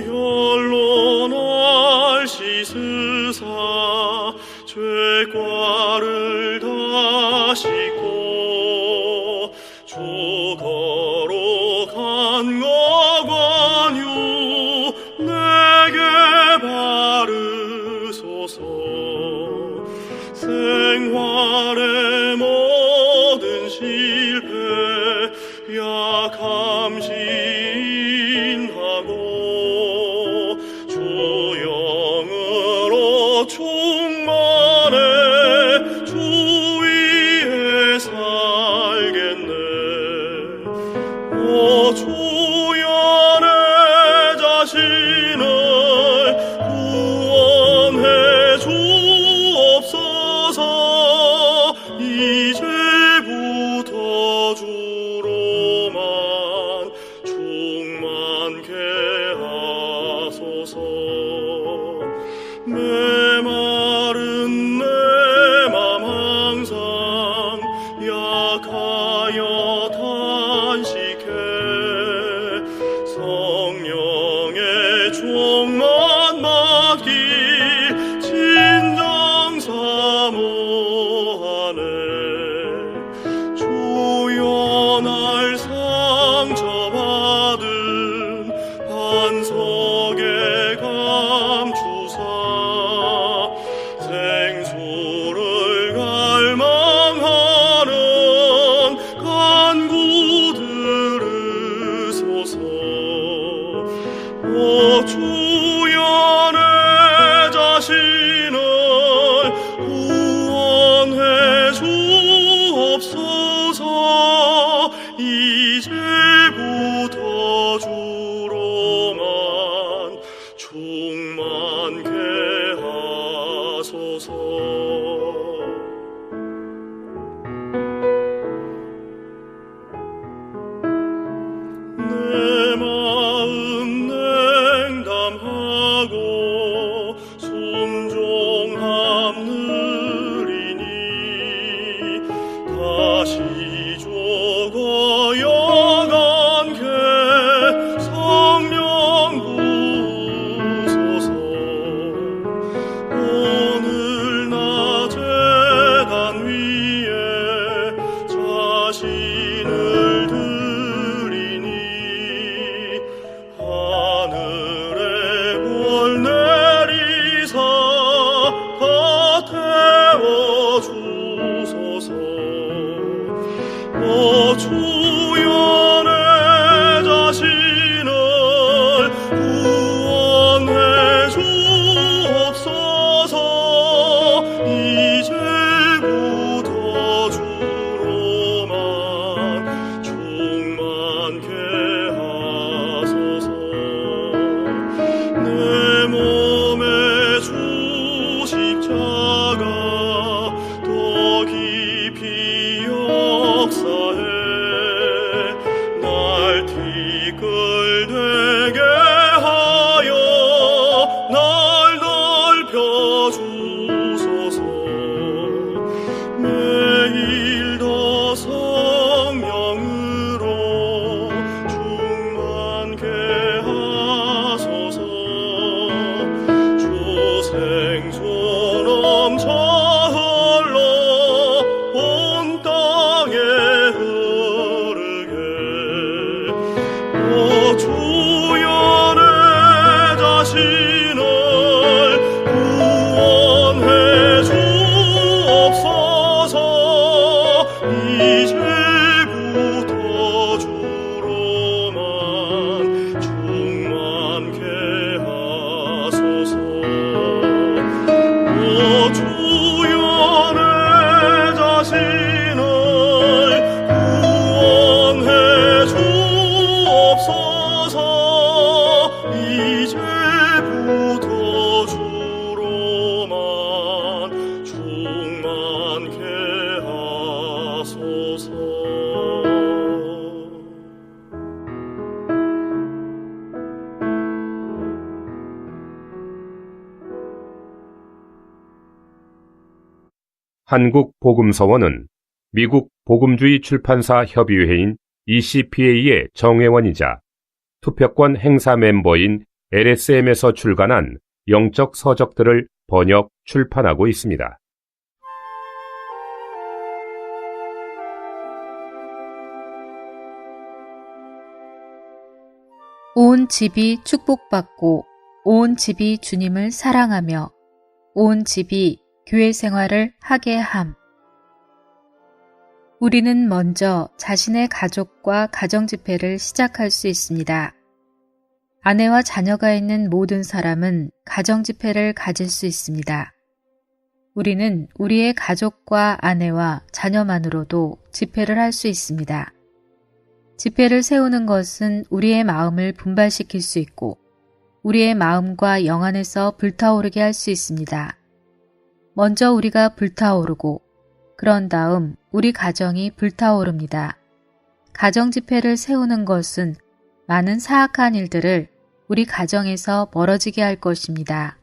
혈로 날 씻으사 죄과를 다 씻고 주 거룩한 거관유 내게 바르소서. 생활의 모든 실패 약함 시인하고 주 영으로 충만해 주 위에 살겠네. 오 주여 내 자신을 구원해 주옵소서. 이제부터 주로만 충만케 하소서. 메마른 내 맘 항상 약하여 단식해 성령의 종만 맡길 진정 사모하네. 주여 날 상처받은 반석에 감추사 생수를 갈망하는 간구 들으소서. 오 주여 내 자신을 구원해 주옵소서. 이제부터 주로만 충만케 하소서. 내 마음 냉담하고 순종함 느리니 다시 죽어여 간게 성령 부소서. 오늘 나 제단 위에 자신을 드리니 하늘의 불 내리사 다 태워 주소서. 오 주여 내 자신을 구원해 주옵소서. 이제부터 주로만 충만케 하소서. 내 몸에 주 십자가 더 깊이 역사해 날 티끌되게 하여 날 넓혀 주소서. 매일 더 성령으로 충만케 하소서. 주 생수 넘쳐 흘러 온 땅에 흐르게. 오 주여 내 자신을 구원해 주옵소서. 이제부터 주로만 충만케 하소서. 오 주여 내 자신을 구원해 주옵소서. 이제부터 주로만 충만케 하소서. 한국복음서원은 미국 복음주의 출판사 협의회인 ECPA의 정회원이자 투표권 행사 멤버인 LSM에서 출간한 영적 서적들을 번역, 출판하고 있습니다. 온 집이 축복받고 온 집이 주님을 사랑하며 온 집이 교회 생활을 하게 함. 우리는 먼저 자신의 가족과 가정집회를 시작할 수 있습니다. 아내와 자녀가 있는 모든 사람은 가정집회를 가질 수 있습니다. 우리는 우리의 가족과 아내와 자녀만으로도 집회를 할 수 있습니다. 집회를 세우는 것은 우리의 마음을 분발시킬 수 있고 우리의 마음과 영 안에서 불타오르게 할 수 있습니다. 먼저 우리가 불타오르고 그런 다음 우리 가정이 불타오릅니다. 가정 집회를 세우는 것은 많은 사악한 일들을 우리 가정에서 멀어지게 할 것입니다.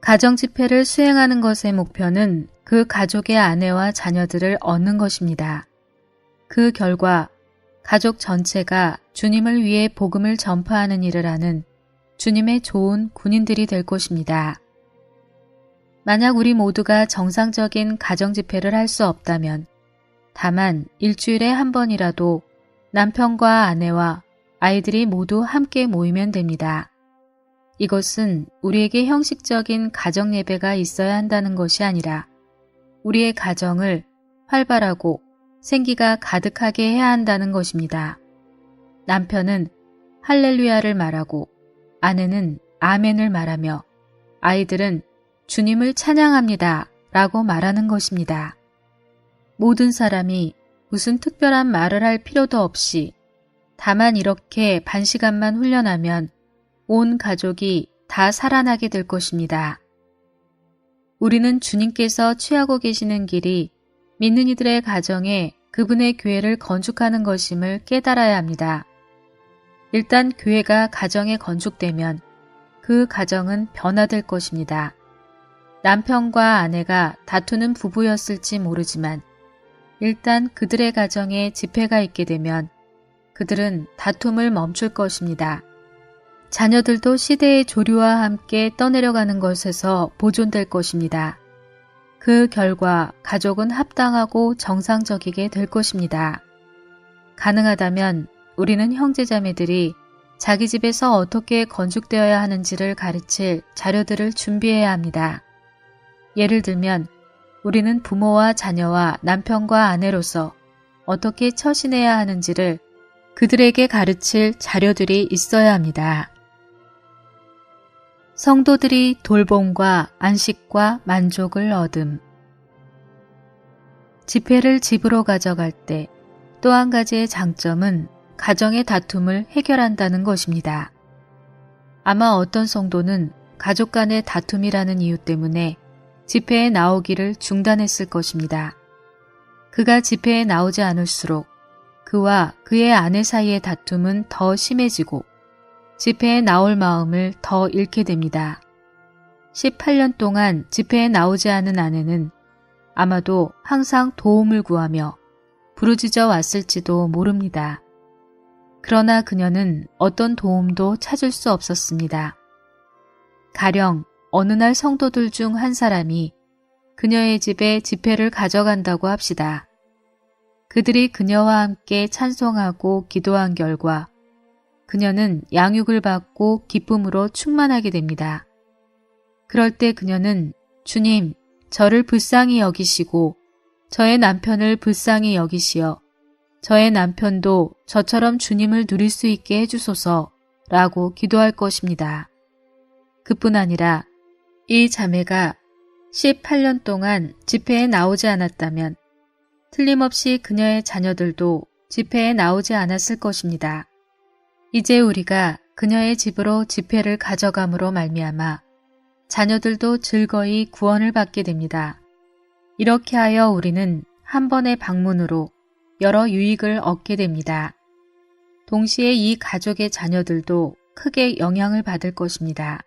가정 집회를 수행하는 것의 목표는 그 가족의 아내와 자녀들을 얻는 것입니다. 그 결과 가족 전체가 주님을 위해 복음을 전파하는 일을 하는 주님의 좋은 군인들이 될 것입니다. 만약 우리 모두가 정상적인 가정 집회를 할 수 없다면 다만 일주일에 한 번이라도 남편과 아내와 아이들이 모두 함께 모이면 됩니다. 이것은 우리에게 형식적인 가정 예배가 있어야 한다는 것이 아니라 우리의 가정을 활발하고 생기가 가득하게 해야 한다는 것입니다. 남편은 할렐루야를 말하고 아내는 아멘을 말하며 아이들은 주님을 찬양합니다 라고 말하는 것입니다. 모든 사람이 무슨 특별한 말을 할 필요도 없이 다만 이렇게 반시간만 훈련하면 온 가족이 다 살아나게 될 것입니다. 우리는 주님께서 취하고 계시는 길이 믿는 이들의 가정에 그분의 교회를 건축하는 것임을 깨달아야 합니다. 일단 교회가 가정에 건축되면 그 가정은 변화될 것입니다. 남편과 아내가 다투는 부부였을지 모르지만 일단 그들의 가정에 집회가 있게 되면 그들은 다툼을 멈출 것입니다. 자녀들도 시대의 조류와 함께 떠내려가는 것에서 보존될 것입니다. 그 결과 가족은 합당하고 정상적이게 될 것입니다. 가능하다면 우리는 형제자매들이 자기 집에서 어떻게 건축되어야 하는지를 가르칠 자료들을 준비해야 합니다. 예를 들면 우리는 부모와 자녀와 남편과 아내로서 어떻게 처신해야 하는지를 그들에게 가르칠 자료들이 있어야 합니다. 성도들이 돌봄과 안식과 만족을 얻음. 집회를 집으로 가져갈 때 또 한 가지의 장점은 가정의 다툼을 해결한다는 것입니다. 아마 어떤 성도는 가족 간의 다툼이라는 이유 때문에 집회에 나오기를 중단했을 것입니다. 그가 집회에 나오지 않을수록 그와 그의 아내 사이의 다툼은 더 심해지고 집회에 나올 마음을 더 잃게 됩니다. 18년 동안 집회에 나오지 않은 아내는 아마도 항상 도움을 구하며 부르짖어 왔을지도 모릅니다. 그러나 그녀는 어떤 도움도 찾을 수 없었습니다. 가령 어느 날 성도들 중 한 사람이 그녀의 집에 집회를 가져간다고 합시다. 그들이 그녀와 함께 찬송하고 기도한 결과 그녀는 양육을 받고 기쁨으로 충만하게 됩니다. 그럴 때 그녀는 주님, 저를 불쌍히 여기시고 저의 남편을 불쌍히 여기시어 저의 남편도 저처럼 주님을 누릴 수 있게 해주소서 라고 기도할 것입니다. 그뿐 아니라 이 자매가 18년 동안 집회에 나오지 않았다면 틀림없이 그녀의 자녀들도 집회에 나오지 않았을 것입니다. 이제 우리가 그녀의 집으로 집회를 가져감으로 말미암아 자녀들도 즐거이 구원을 받게 됩니다. 이렇게 하여 우리는 한 번의 방문으로 여러 유익을 얻게 됩니다. 동시에 이 가족의 자녀들도 크게 영향을 받을 것입니다.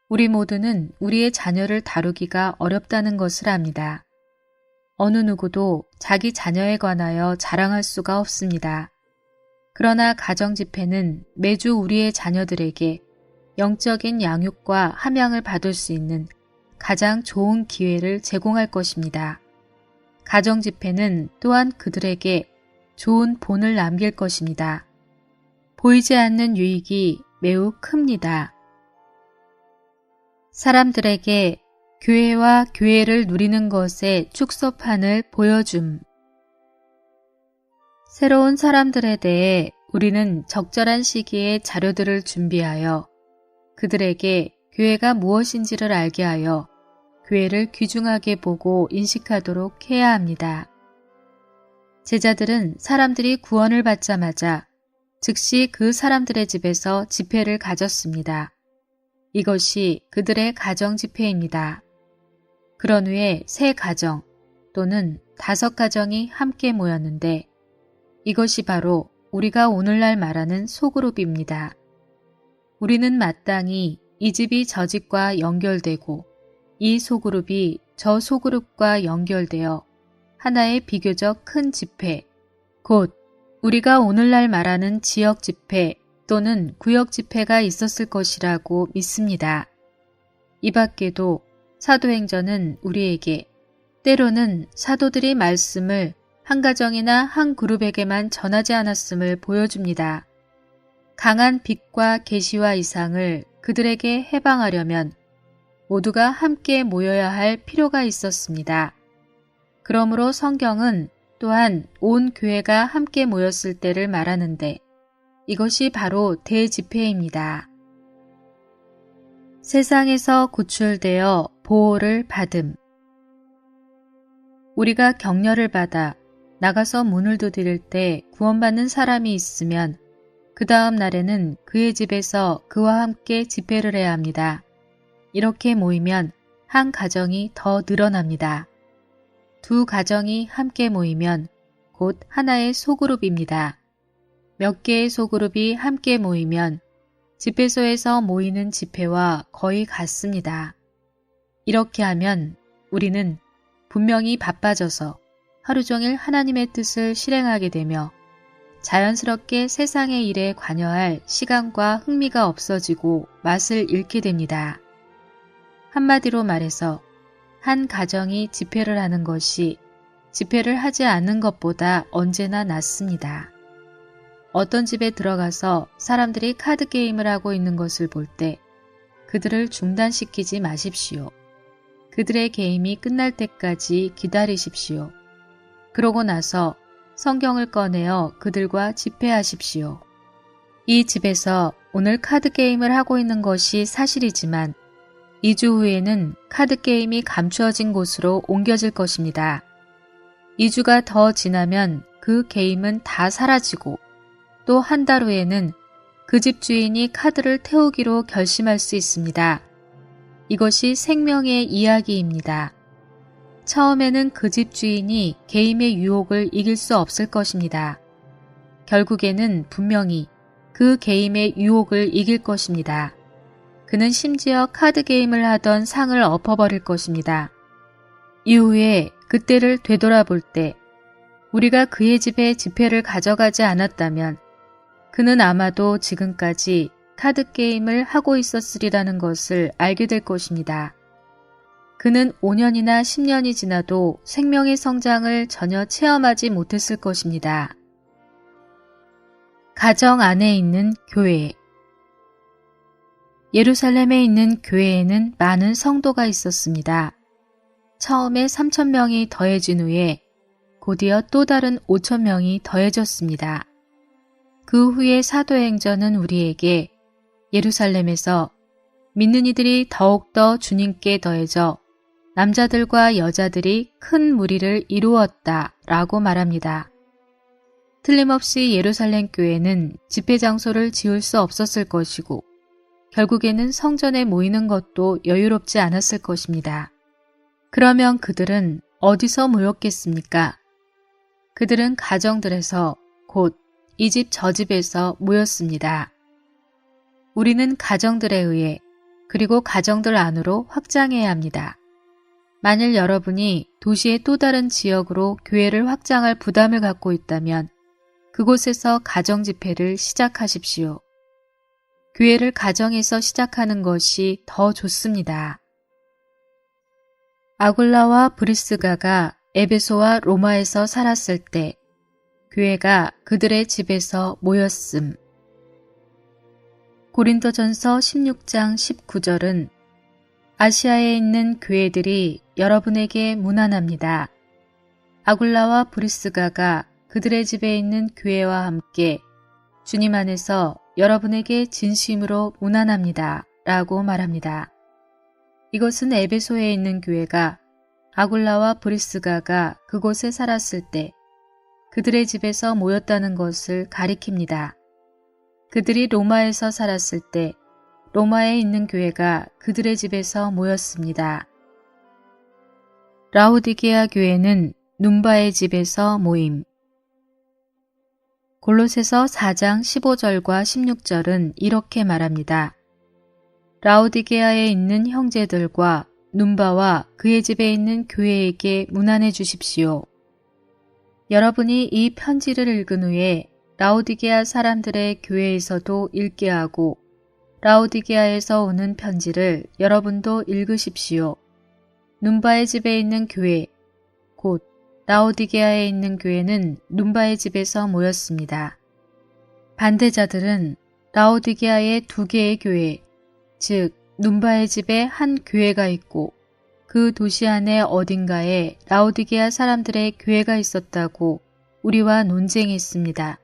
우리 모두는 우리의 자녀를 다루기가 어렵다는 것을 압니다. 어느 누구도 자기 자녀에 관하여 자랑할 수가 없습니다. 그러나 가정 집회는 매주 우리의 자녀들에게 영적인 양육과 함양을 받을 수 있는 가장 좋은 기회를 제공할 것입니다. 가정 집회는 또한 그들에게 좋은 본을 남길 것입니다. 보이지 않는 유익이 매우 큽니다. 사람들에게 교회와 교회를 누리는 것의 축소판을 보여줌. 새로운 사람들에 대해 우리는 적절한 시기에 자료들을 준비하여 그들에게 교회가 무엇인지를 알게 하여 교회를 귀중하게 보고 인식하도록 해야 합니다. 제자들은 사람들이 구원을 받자마자 즉시 그 사람들의 집에서 집회를 가졌습니다. 이것이 그들의 가정 집회입니다. 그런 후에 3가정 또는 5가정이 함께 모였는데 이것이 바로 우리가 오늘날 말하는 소그룹입니다. 우리는 마땅히 이 집이 저 집과 연결되고 이 소그룹이 저 소그룹과 연결되어 하나의 비교적 큰 집회, 곧 우리가 오늘날 말하는 지역 집회 또는 구역 집회가 있었을 것이라고 믿습니다. 이 밖에도 사도행전은 우리에게 때로는 사도들이 말씀을 한 가정이나 한 그룹에게만 전하지 않았음을 보여줍니다. 강한 빛과 계시와 이상을 그들에게 해방하려면 모두가 함께 모여야 할 필요가 있었습니다. 그러므로 성경은 또한 온 교회가 함께 모였을 때를 말하는데 이것이 바로 대집회입니다. 세상에서 구출되어 보호를 받음. 우리가 격려를 받아 나가서 문을 두드릴 때 구원받는 사람이 있으면 그 다음 날에는 그의 집에서 그와 함께 집회를 해야 합니다. 이렇게 모이면 한 가정이 더 늘어납니다. 2가정이 함께 모이면 곧 하나의 소그룹입니다. 몇 개의 소그룹이 함께 모이면 집회소에서 모이는 집회와 거의 같습니다. 이렇게 하면 우리는 분명히 바빠져서 하루 종일 하나님의 뜻을 실행하게 되며 자연스럽게 세상의 일에 관여할 시간과 흥미가 없어지고 맛을 잃게 됩니다. 한마디로 말해서 한 가정이 집회를 하는 것이 집회를 하지 않는 것보다 언제나 낫습니다. 어떤 집에 들어가서 사람들이 카드 게임을 하고 있는 것을 볼 때 그들을 중단시키지 마십시오. 그들의 게임이 끝날 때까지 기다리십시오. 그러고 나서 성경을 꺼내어 그들과 집회하십시오. 이 집에서 오늘 카드 게임을 하고 있는 것이 사실이지만 2주 후에는 카드 게임이 감추어진 곳으로 옮겨질 것입니다. 2주가 더 지나면 그 게임은 다 사라지고 또 한 달 후에는 그 집 주인이 카드를 태우기로 결심할 수 있습니다. 이것이 생명의 이야기입니다. 처음에는 그 집 주인이 게임의 유혹을 이길 수 없을 것입니다. 결국에는 분명히 그 게임의 유혹을 이길 것입니다. 그는 심지어 카드 게임을 하던 상을 엎어버릴 것입니다. 이후에 그때를 되돌아볼 때 우리가 그의 집에 집회를 가져가지 않았다면 그는 아마도 지금까지 카드 게임을 하고 있었으리라는 것을 알게 될 것입니다. 그는 5년이나 10년이 지나도 생명의 성장을 전혀 체험하지 못했을 것입니다. 가정 안에 있는 교회. 예루살렘에 있는 교회에는 많은 성도가 있었습니다. 처음에 3,000명이 더해진 후에 곧이어 또 다른 5,000명이 더해졌습니다. 그 후에 사도행전은 우리에게 예루살렘에서 믿는 이들이 더욱더 주님께 더해져 남자들과 여자들이 큰 무리를 이루었다 라고 말합니다. 틀림없이 예루살렘 교회는 집회 장소를 지을 수 없었을 것이고 결국에는 성전에 모이는 것도 여유롭지 않았을 것입니다. 그러면 그들은 어디서 모였겠습니까? 그들은 가정들에서 곧 이 집 저 집에서 모였습니다. 우리는 가정들에 의해 그리고 가정들 안으로 확장해야 합니다. 만일 여러분이 도시의 또 다른 지역으로 교회를 확장할 부담을 갖고 있다면 그곳에서 가정 집회를 시작하십시오. 교회를 가정에서 시작하는 것이 더 좋습니다. 아굴라와 브리스가가 에베소와 로마에서 살았을 때 교회가 그들의 집에서 모였음. 고린도전서 16장 19절은 아시아에 있는 교회들이 여러분에게 문안합니다. 아굴라와 브리스가가 그들의 집에 있는 교회와 함께 주님 안에서 여러분에게 진심으로 문안합니다. 라고 말합니다. 이것은 에베소에 있는 교회가 아굴라와 브리스가가 그곳에 살았을 때 그들의 집에서 모였다는 것을 가리킵니다. 그들이 로마에서 살았을 때 로마에 있는 교회가 그들의 집에서 모였습니다. 라오디게아 교회는 눈바의 집에서 모임. 골로새서 4장 15절과 16절은 이렇게 말합니다. 라오디게아에 있는 형제들과 눈바와 그의 집에 있는 교회에게 문안해 주십시오. 여러분이 이 편지를 읽은 후에 라오디게아 사람들의 교회에서도 읽게 하고 라오디게아에서 오는 편지를 여러분도 읽으십시오. 눈바의 집에 있는 교회, 곧 라오디게아에 있는 교회는 눈바의 집에서 모였습니다. 반대자들은 라오디게아에 2개의 교회, 즉 눈바의 집에 한 교회가 있고 그 도시 안에 어딘가에 라오디게아 사람들의 교회가 있었다고 우리와 논쟁했습니다.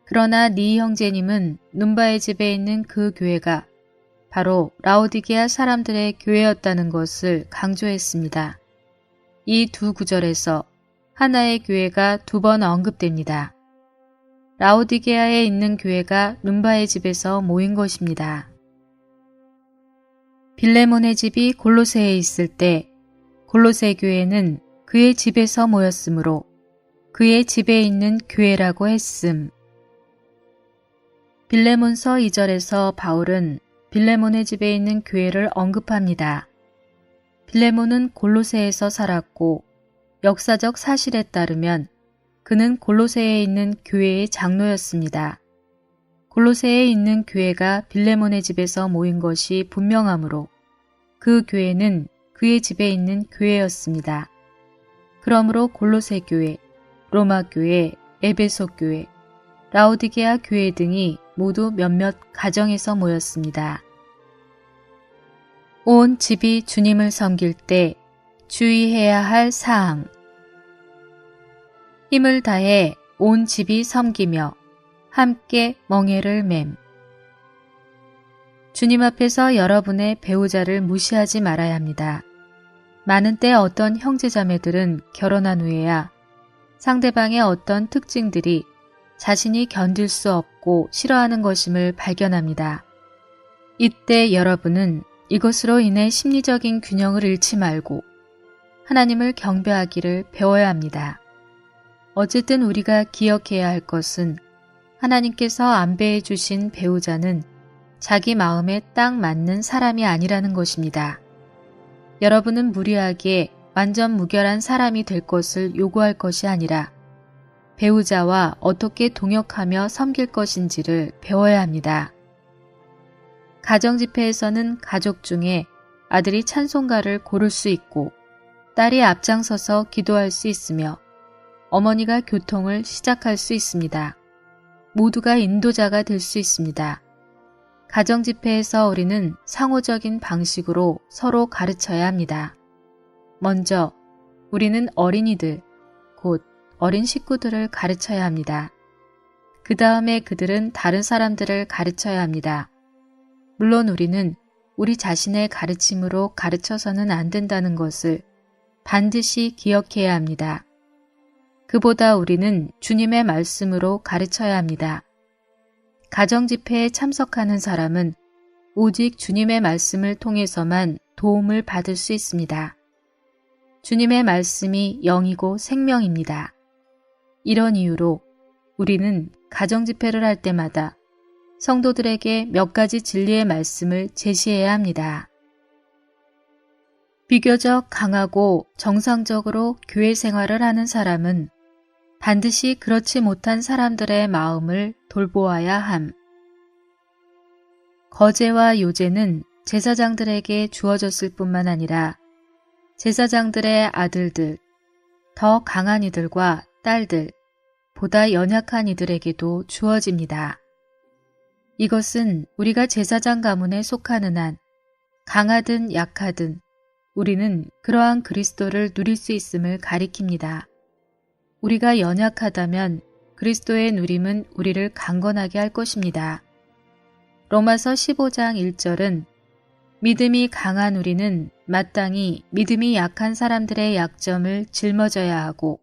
그러나 니 형제님은 눈바의 집에 있는 그 교회가 바로 라오디게아 사람들의 교회였다는 것을 강조했습니다. 이 2 구절에서 하나의 교회가 2번 언급됩니다. 라오디게아에 있는 교회가 눈바의 집에서 모인 것입니다. 빌레몬의 집이 골로새에 있을 때 골로새 교회는 그의 집에서 모였으므로 그의 집에 있는 교회라고 했음. 빌레몬서 2절에서 바울은 빌레몬의 집에 있는 교회를 언급합니다. 빌레몬은 골로새에서 살았고 역사적 사실에 따르면 그는 골로새에 있는 교회의 장로였습니다. 골로새에 있는 교회가 빌레몬의 집에서 모인 것이 분명하므로 그 교회는 그의 집에 있는 교회였습니다. 그러므로 골로새 교회, 로마 교회, 에베소 교회, 라오디게아 교회 등이 모두 몇몇 가정에서 모였습니다. 온 집이 주님을 섬길 때 주의해야 할 사항. 힘을 다해 온 집이 섬기며 함께 멍에를 맴. 주님 앞에서 여러분의 배우자를 무시하지 말아야 합니다. 많은 때 어떤 형제자매들은 결혼한 후에야 상대방의 어떤 특징들이 자신이 견딜 수 없고 싫어하는 것임을 발견합니다. 이때 여러분은 이것으로 인해 심리적인 균형을 잃지 말고 하나님을 경배하기를 배워야 합니다. 어쨌든 우리가 기억해야 할 것은 하나님께서 안배해 주신 배우자는 자기 마음에 딱 맞는 사람이 아니라는 것입니다. 여러분은 무리하게 완전 무결한 사람이 될 것을 요구할 것이 아니라 배우자와 어떻게 동역하며 섬길 것인지를 배워야 합니다. 가정집회에서는 가족 중에 아들이 찬송가를 고를 수 있고 딸이 앞장서서 기도할 수 있으며 어머니가 교통을 시작할 수 있습니다. 모두가 인도자가 될 수 있습니다. 가정집회에서 우리는 상호적인 방식으로 서로 가르쳐야 합니다. 먼저 우리는 어린이들, 곧 어린 식구들을 가르쳐야 합니다. 그 다음에 그들은 다른 사람들을 가르쳐야 합니다. 물론 우리는 우리 자신의 가르침으로 가르쳐서는 안 된다는 것을 반드시 기억해야 합니다. 그보다 우리는 주님의 말씀으로 가르쳐야 합니다. 가정집회에 참석하는 사람은 오직 주님의 말씀을 통해서만 도움을 받을 수 있습니다. 주님의 말씀이 영이고 생명입니다. 이런 이유로 우리는 가정집회를 할 때마다 성도들에게 몇 가지 진리의 말씀을 제시해야 합니다. 비교적 강하고 정상적으로 교회 생활을 하는 사람은 반드시 그렇지 못한 사람들의 마음을 돌보아야 함. 거제와 요제는 제사장들에게 주어졌을 뿐만 아니라 제사장들의 아들들, 더 강한 이들과 딸들, 보다 연약한 이들에게도 주어집니다. 이것은 우리가 제사장 가문에 속하는 한 강하든 약하든 우리는 그러한 그리스도를 누릴 수 있음을 가리킵니다. 우리가 연약하다면 그리스도의 누림은 우리를 강건하게 할 것입니다. 로마서 15장 1절은 믿음이 강한 우리는 마땅히 믿음이 약한 사람들의 약점을 짊어져야 하고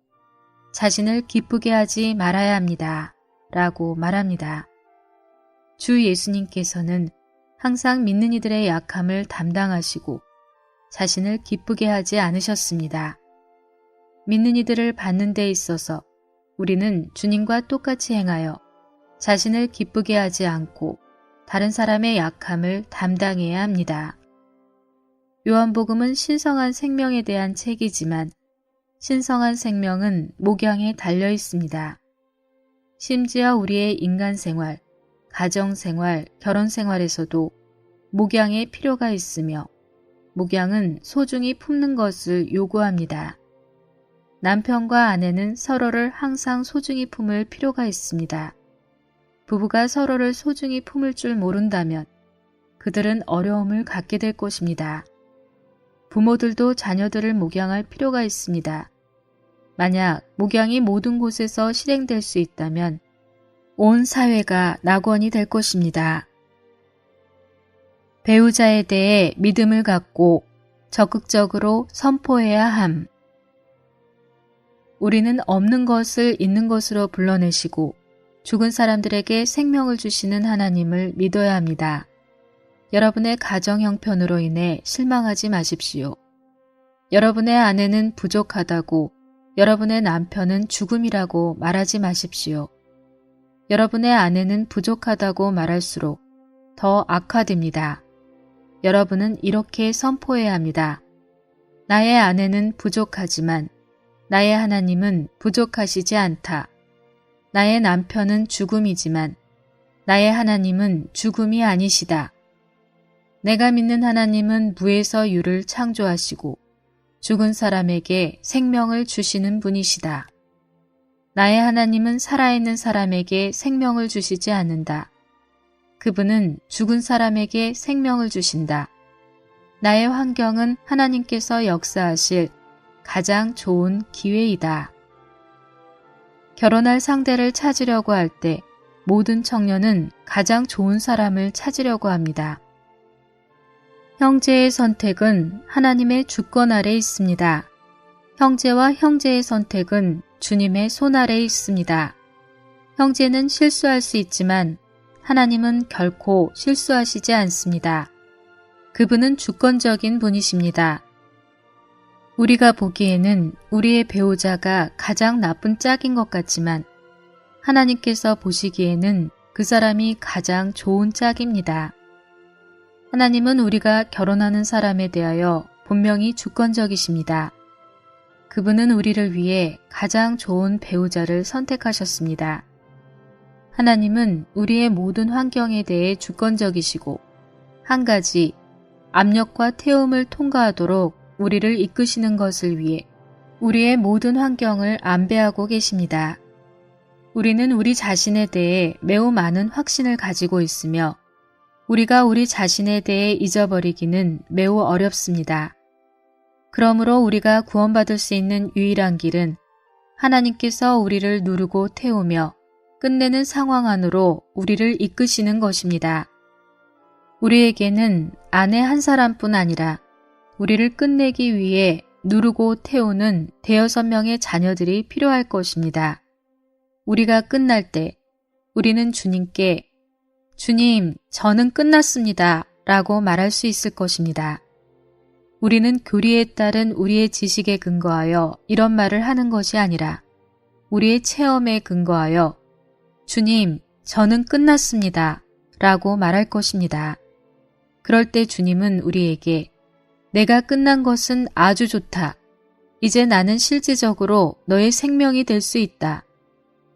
자신을 기쁘게 하지 말아야 합니다. 라고 말합니다. 주 예수님께서는 항상 믿는 이들의 약함을 담당하시고 자신을 기쁘게 하지 않으셨습니다. 믿는 이들을 받는 데 있어서 우리는 주님과 똑같이 행하여 자신을 기쁘게 하지 않고 다른 사람의 약함을 담당해야 합니다. 요한복음은 신성한 생명에 대한 책이지만 신성한 생명은 목양에 달려 있습니다. 심지어 우리의 인간 생활, 가정 생활, 결혼 생활에서도 목양의 필요가 있으며 목양은 소중히 품는 것을 요구합니다. 남편과 아내는 서로를 항상 소중히 품을 필요가 있습니다. 부부가 서로를 소중히 품을 줄 모른다면 그들은 어려움을 갖게 될 것입니다. 부모들도 자녀들을 목양할 필요가 있습니다. 만약 목양이 모든 곳에서 실행될 수 있다면 온 사회가 낙원이 될 것입니다. 배우자에 대해 믿음을 갖고 적극적으로 선포해야 함. 우리는 없는 것을 있는 것으로 불러내시고 죽은 사람들에게 생명을 주시는 하나님을 믿어야 합니다. 여러분의 가정 형편으로 인해 실망하지 마십시오. 여러분의 아내는 부족하다고 여러분의 남편은 죽음이라고 말하지 마십시오. 여러분의 아내는 부족하다고 말할수록 더 악화됩니다. 여러분은 이렇게 선포해야 합니다. 나의 아내는 부족하지만 나의 하나님은 부족하시지 않다. 나의 남편은 죽음이지만 나의 하나님은 죽음이 아니시다. 내가 믿는 하나님은 무에서 유를 창조하시고 죽은 사람에게 생명을 주시는 분이시다. 나의 하나님은 살아있는 사람에게 생명을 주시지 않는다. 그분은 죽은 사람에게 생명을 주신다. 나의 환경은 하나님께서 역사하실 가장 좋은 기회이다. 결혼할 상대를 찾으려고 할 때 모든 청년은 가장 좋은 사람을 찾으려고 합니다. 형제의 선택은 하나님의 주권 아래 있습니다. 형제와 형제의 선택은 주님의 손 아래 있습니다. 형제는 실수할 수 있지만 하나님은 결코 실수하시지 않습니다. 그분은 주권적인 분이십니다. 우리가 보기에는 우리의 배우자가 가장 나쁜 짝인 것 같지만 하나님께서 보시기에는 그 사람이 가장 좋은 짝입니다. 하나님은 우리가 결혼하는 사람에 대하여 분명히 주권적이십니다. 그분은 우리를 위해 가장 좋은 배우자를 선택하셨습니다. 하나님은 우리의 모든 환경에 대해 주권적이시고 한 가지 압력과 태움을 통과하도록 우리를 이끄시는 것을 위해 우리의 모든 환경을 안배하고 계십니다. 우리는 우리 자신에 대해 매우 많은 확신을 가지고 있으며 우리가 우리 자신에 대해 잊어버리기는 매우 어렵습니다. 그러므로 우리가 구원받을 수 있는 유일한 길은 하나님께서 우리를 누르고 태우며 끝내는 상황 안으로 우리를 이끄시는 것입니다. 우리에게는 아내 한 사람뿐 아니라 우리를 끝내기 위해 누르고 태우는 대여섯 명의 자녀들이 필요할 것입니다. 우리가 끝날 때 우리는 주님께 주님, 저는 끝났습니다. 라고 말할 수 있을 것입니다. 우리는 교리에 따른 우리의 지식에 근거하여 이런 말을 하는 것이 아니라 우리의 체험에 근거하여 주님, 저는 끝났습니다. 라고 말할 것입니다. 그럴 때 주님은 우리에게 내가 끝난 것은 아주 좋다. 이제 나는 실질적으로 너의 생명이 될 수 있다.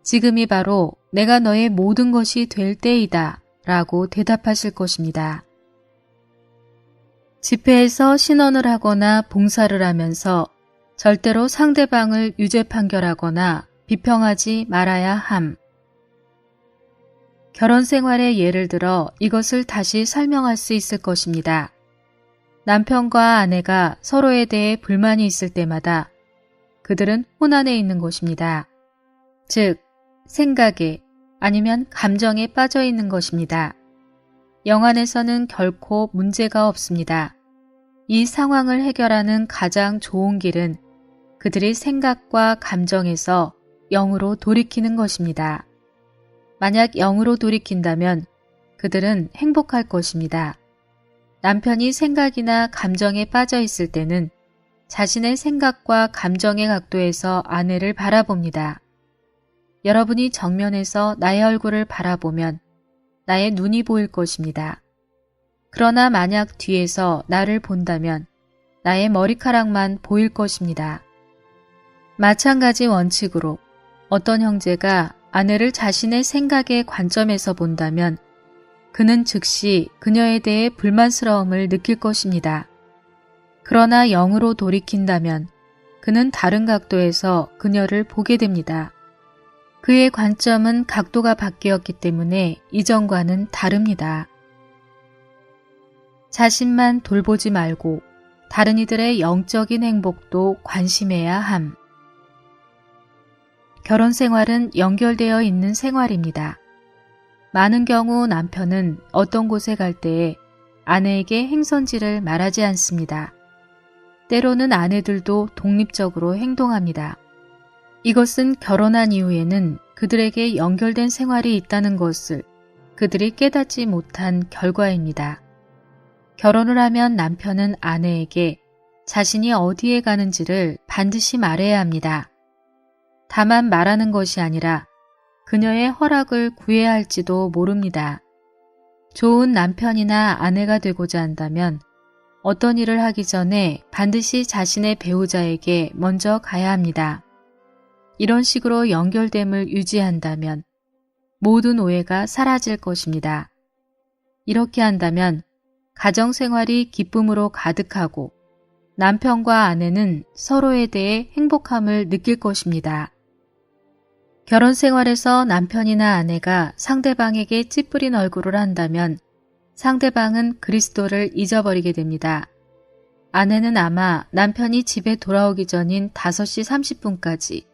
지금이 바로 내가 너의 모든 것이 될 때이다 라고 대답하실 것입니다. 집회에서 신원을 하거나 봉사를 하면서 절대로 상대방을 유죄 판결하거나 비평하지 말아야 함. 결혼 생활의 예를 들어 이것을 다시 설명할 수 있을 것입니다. 남편과 아내가 서로에 대해 불만이 있을 때마다 그들은 혼란에 있는 것입니다. 즉, 생각에 아니면 감정에 빠져 있는 것입니다. 영안에서는 결코 문제가 없습니다. 이 상황을 해결하는 가장 좋은 길은 그들이 생각과 감정에서 영으로 돌이키는 것입니다. 만약 영으로 돌이킨다면 그들은 행복할 것입니다. 남편이 생각이나 감정에 빠져 있을 때는 자신의 생각과 감정의 각도에서 아내를 바라봅니다. 여러분이 정면에서 나의 얼굴을 바라보면 나의 눈이 보일 것입니다. 그러나 만약 뒤에서 나를 본다면 나의 머리카락만 보일 것입니다. 마찬가지 원칙으로 어떤 형제가 아내를 자신의 생각의 관점에서 본다면 그는 즉시 그녀에 대해 불만스러움을 느낄 것입니다. 그러나 영으로 돌이킨다면 그는 다른 각도에서 그녀를 보게 됩니다. 그의 관점은 각도가 바뀌었기 때문에 이전과는 다릅니다. 자신만 돌보지 말고 다른 이들의 영적인 행복도 관심해야 함. 결혼 생활은 연결되어 있는 생활입니다. 많은 경우 남편은 어떤 곳에 갈 때에 아내에게 행선지를 말하지 않습니다. 때로는 아내들도 독립적으로 행동합니다. 이것은 결혼한 이후에는 그들에게 연결된 생활이 있다는 것을 그들이 깨닫지 못한 결과입니다. 결혼을 하면 남편은 아내에게 자신이 어디에 가는지를 반드시 말해야 합니다. 다만 말하는 것이 아니라 그녀의 허락을 구해야 할지도 모릅니다. 좋은 남편이나 아내가 되고자 한다면 어떤 일을 하기 전에 반드시 자신의 배우자에게 먼저 가야 합니다. 이런 식으로 연결됨을 유지한다면 모든 오해가 사라질 것입니다. 이렇게 한다면 가정생활이 기쁨으로 가득하고 남편과 아내는 서로에 대해 행복함을 느낄 것입니다. 결혼 생활에서 남편이나 아내가 상대방에게 찌푸린 얼굴을 한다면 상대방은 그리스도를 잊어버리게 됩니다. 아내는 아마 남편이 집에 돌아오기 전인 5시 30분까지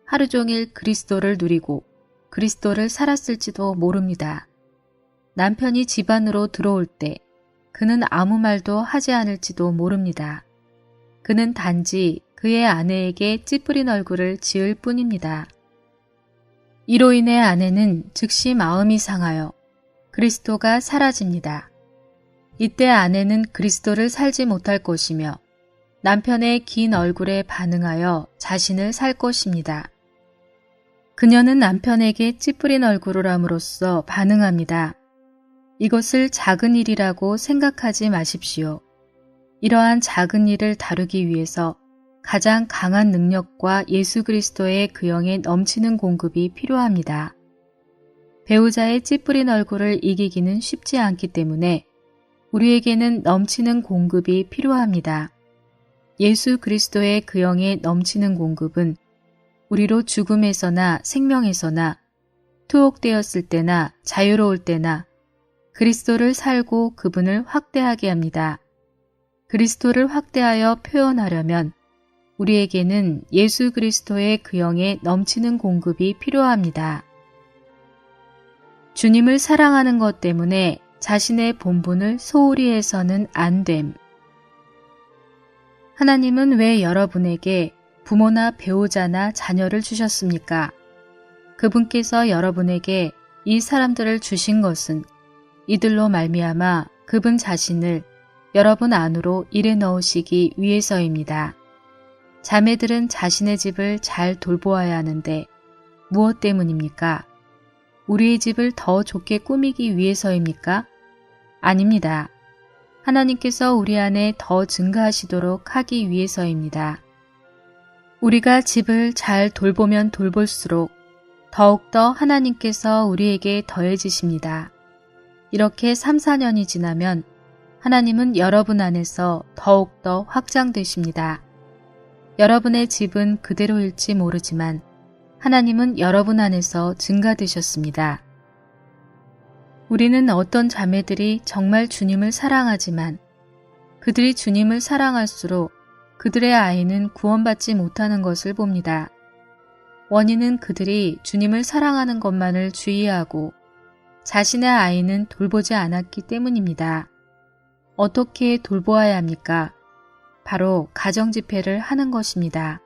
하루 종일 그리스도를 누리고 그리스도를 살았을지도 모릅니다. 남편이 집 안으로 들어올 때 그는 아무 말도 하지 않을지도 모릅니다. 그는 단지 그의 아내에게 찌푸린 얼굴을 지을 뿐입니다. 이로 인해 아내는 즉시 마음이 상하여 그리스도가 사라집니다. 이때 아내는 그리스도를 살지 못할 것이며 남편의 긴 얼굴에 반응하여 자신을 살 것입니다. 그녀는 남편에게 찌푸린 얼굴을 함으로써 반응합니다. 이것을 작은 일이라고 생각하지 마십시오. 이러한 작은 일을 다루기 위해서 가장 강한 능력과 예수 그리스도의 그 영에 넘치는 공급이 필요합니다. 배우자의 찌푸린 얼굴을 이기기는 쉽지 않기 때문에 우리에게는 넘치는 공급이 필요합니다. 예수 그리스도의 그 영에 넘치는 공급은 우리로 죽음에서나 생명에서나 투옥되었을 때나 자유로울 때나 그리스도를 살고 그분을 확대하게 합니다. 그리스도를 확대하여 표현하려면 우리에게는 예수 그리스도의 그 영에 넘치는 공급이 필요합니다. 주님을 사랑하는 것 때문에 자신의 본분을 소홀히 해서는 안 됨. 하나님은 왜 여러분에게 부모나 배우자나 자녀를 주셨습니까? 그분께서 여러분에게 이 사람들을 주신 것은 이들로 말미암아 그분 자신을 여러분 안으로 일에 넣으시기 위해서입니다. 자매들은 자신의 집을 잘 돌보아야 하는데 무엇 때문입니까? 우리의 집을 더 좋게 꾸미기 위해서입니까? 아닙니다. 하나님께서 우리 안에 더 증가하시도록 하기 위해서입니다. 우리가 집을 잘 돌보면 돌볼수록 더욱더 하나님께서 우리에게 더해지십니다. 이렇게 3, 4년이 지나면 하나님은 여러분 안에서 더욱더 확장되십니다. 여러분의 집은 그대로일지 모르지만 하나님은 여러분 안에서 증가되셨습니다. 우리는 어떤 자매들이 정말 주님을 사랑하지만 그들이 주님을 사랑할수록 그들의 아이는 구원받지 못하는 것을 봅니다. 원인은 그들이 주님을 사랑하는 것만을 주의하고 자신의 아이는 돌보지 않았기 때문입니다. 어떻게 돌보아야 합니까? 바로 가정집회를 하는 것입니다.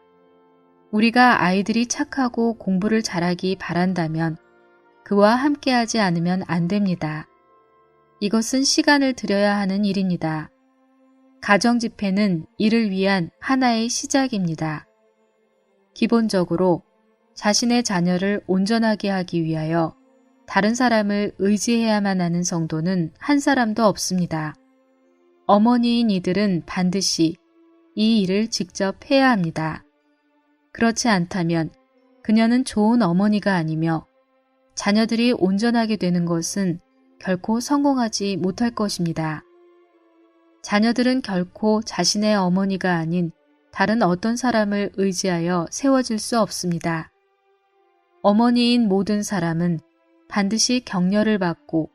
우리가 아이들이 착하고 공부를 잘하기 바란다면 그와 함께하지 않으면 안 됩니다. 이것은 시간을 들여야 하는 일입니다. 가정집회는 이를 위한 하나의 시작입니다. 기본적으로 자신의 자녀를 온전하게 하기 위하여 다른 사람을 의지해야만 하는 성도는 한 사람도 없습니다. 어머니인 이들은 반드시 이 일을 직접 해야 합니다. 그렇지 않다면 그녀는 좋은 어머니가 아니며 자녀들이 온전하게 되는 것은 결코 성공하지 못할 것입니다. 자녀들은 결코 자신의 어머니가 아닌 다른 어떤 사람을 의지하여 세워질 수 없습니다. 어머니인 모든 사람은 반드시 격려를 받고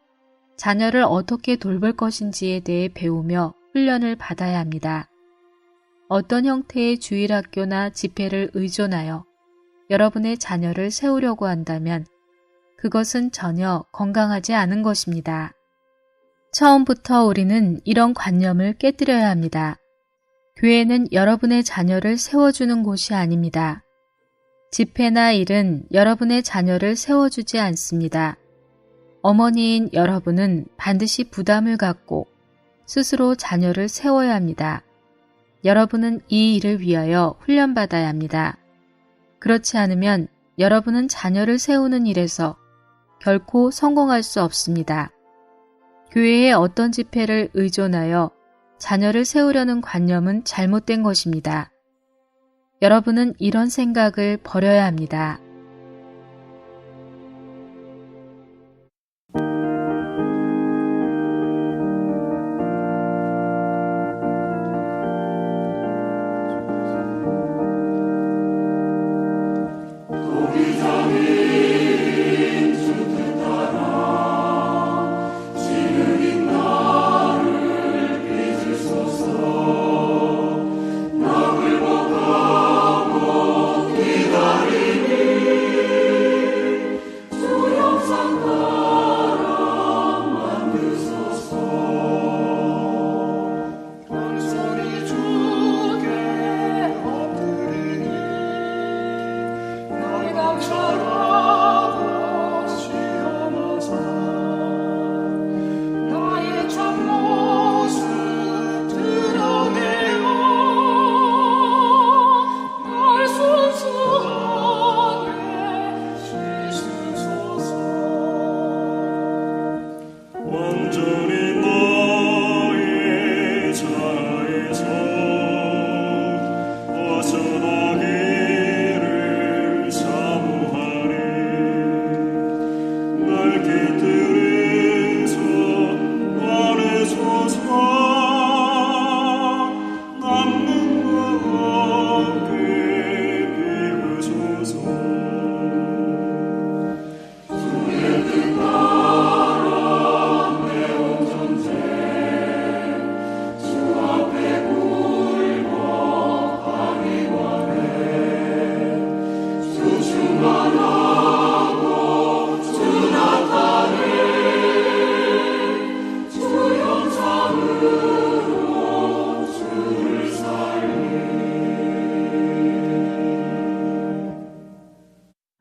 자녀를 어떻게 돌볼 것인지에 대해 배우며 훈련을 받아야 합니다. 어떤 형태의 주일학교나 집회를 의존하여 여러분의 자녀를 세우려고 한다면 그것은 전혀 건강하지 않은 것입니다. 처음부터 우리는 이런 관념을 깨뜨려야 합니다. 교회는 여러분의 자녀를 세워주는 곳이 아닙니다. 집회나 일은 여러분의 자녀를 세워주지 않습니다. 어머니인 여러분은 반드시 부담을 갖고 스스로 자녀를 세워야 합니다. 여러분은 이 일을 위하여 훈련받아야 합니다. 그렇지 않으면 여러분은 자녀를 세우는 일에서 결코 성공할 수 없습니다. 교회의 어떤 집회를 의존하여 자녀를 세우려는 관념은 잘못된 것입니다. 여러분은 이런 생각을 버려야 합니다. 완전히 너의 자에서 벗어나기를 사모하리. 날 깃들에서 꺼내소서. 남는 것 없게 비우소서.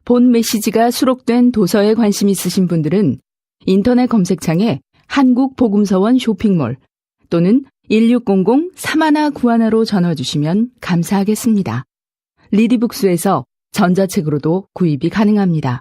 본 메시지가 수록된 도서에 관심 있으신 분들은 인터넷 검색창에 한국복음서원 쇼핑몰 또는 1600-3191로 전화 주시면 감사하겠습니다. 리디북스에서 전자책으로도 구입이 가능합니다.